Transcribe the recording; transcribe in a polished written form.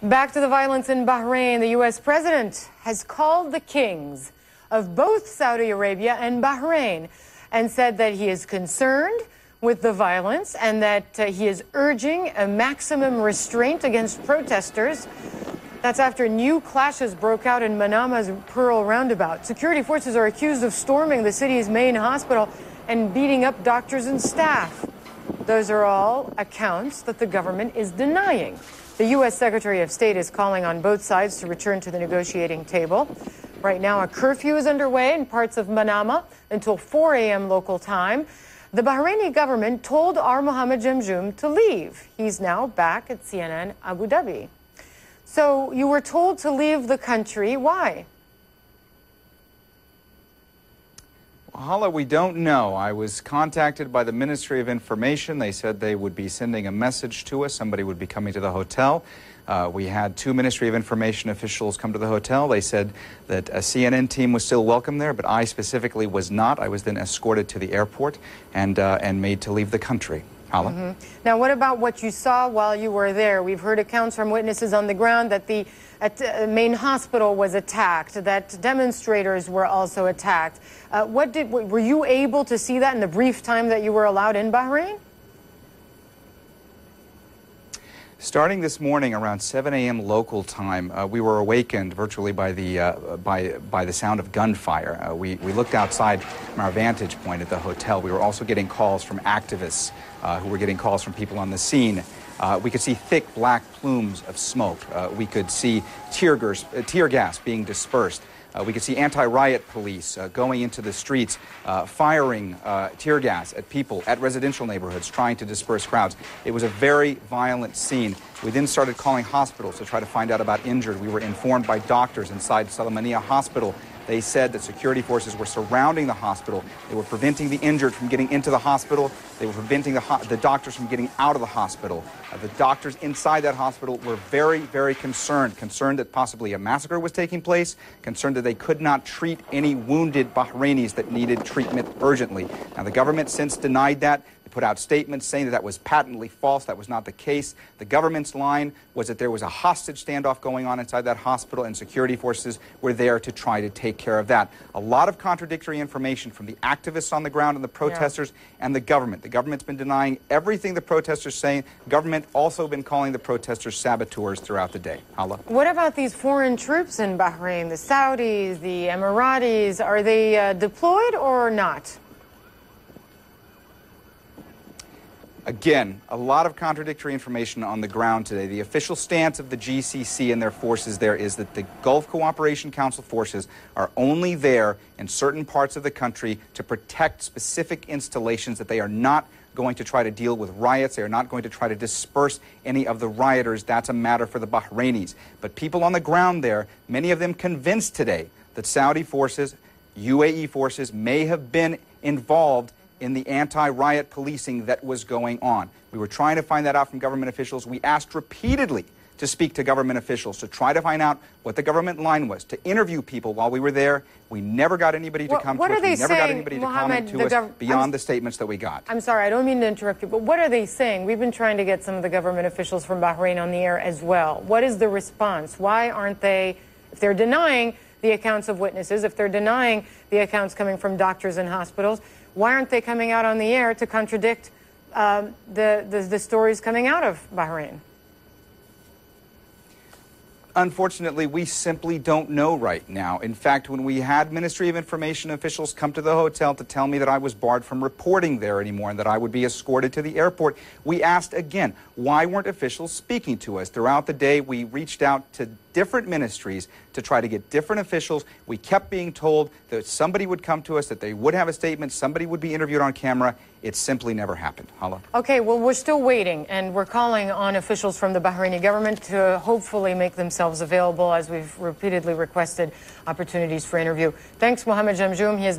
Back to the violence in Bahrain. The U.S. president has called the kings of both Saudi Arabia and Bahrain and said that he is concerned with the violence and that he is urging a maximum restraint against protesters. That's after new clashes broke out in Manama's Pearl roundabout. Security forces are accused of storming the city's main hospital and beating up doctors and staff. Those are all accounts that the government is denying. The U.S. Secretary of State is calling on both sides to return to the negotiating table. Right now, a curfew is underway in parts of Manama until 4 a.m. local time. The Bahraini government told our Mohammed Jamjoom to leave. He's now back at CNN Abu Dhabi. So you were told to leave the country. Why? Hala, we don't know. I was contacted by the Ministry of Information. They said they would be sending a message to us. Somebody would be coming to the hotel. We had two Ministry of Information officials come to the hotel. They said that a CNN team was still welcome there, but I specifically was not. I was then escorted to the airport and made to leave the country. Hala? Now, what about what you saw while you were there? We've heard accounts from witnesses on the ground that the main hospital was attacked, that demonstrators were also attacked. Were you able to see that in the brief time that you were allowed in Bahrain? Starting this morning around 7 a.m. local time, we were awakened virtually by the sound of gunfire. We looked outside from our vantage point at the hotel. We were also getting calls from activists who were getting calls from people on the scene. We could see thick black plumes of smoke. We could see tear gas being dispersed. We could see anti-riot police going into the streets, firing tear gas at people at residential neighborhoods, trying to disperse crowds. It was a very violent scene. We then started calling hospitals to try to find out about injured. We were informed by doctors inside Salamania Hospital. They said that security forces were surrounding the hospital. They were preventing the injured from getting into the hospital. They were preventing the doctors from getting out of the hospital. The doctors inside that hospital were very, very concerned that possibly a massacre was taking place, concerned that they could not treat any wounded Bahrainis that needed treatment urgently. Now, the government since denied that. They put out statements saying that that was patently false. That was not the case. The government's line was that there was a hostage standoff going on inside that hospital and security forces were there to try to take care of that. A lot of contradictory information from the activists on the ground and the protesters and the government. The government's been denying everything the protesters saying. The government also been calling the protesters saboteurs throughout the day. Hala? What about these foreign troops in Bahrain, the Saudis, the Emiratis? Are they deployed or not? Again, a lot of contradictory information on the ground today. The official stance of the GCC and their forces there is that the Gulf Cooperation Council forces are only there in certain parts of the country to protect specific installations, that they are not going to try to deal with riots. They are not going to try to disperse any of the rioters. That's a matter for the Bahrainis. But people on the ground there, many of them convinced today that Saudi forces, UAE forces may have been involved in the anti-riot policing that was going on. We were trying to find that out from government officials. We asked repeatedly to speak to government officials to try to find out what the government line was, to interview people while we were there. We never got anybody to come to us. We never got anybody to comment to us beyond the statements that we got. I'm sorry, I don't mean to interrupt you, but what are they saying? We've been trying to get some of the government officials from Bahrain on the air as well. What is the response? Why aren't they, if they're denying the accounts of witnesses, if they're denying the accounts coming from doctors and hospitals, why aren't they coming out on the air to contradict the stories coming out of Bahrain? Unfortunately, we simply don't know right now. In fact, when we had Ministry of Information officials come to the hotel to tell me that I was barred from reporting there anymore and that I would be escorted to the airport, we asked again, why weren't officials speaking to us? Throughout the day, we reached out to different ministries to try to get different officials. We kept being told that somebody would come to us, that they would have a statement, somebody would be interviewed on camera. It simply never happened. Hala? Okay, well, we're still waiting, and we're calling on officials from the Bahraini government to hopefully make themselves available, as we've repeatedly requested opportunities for interview. Thanks, Mohammed Jamjoom. He is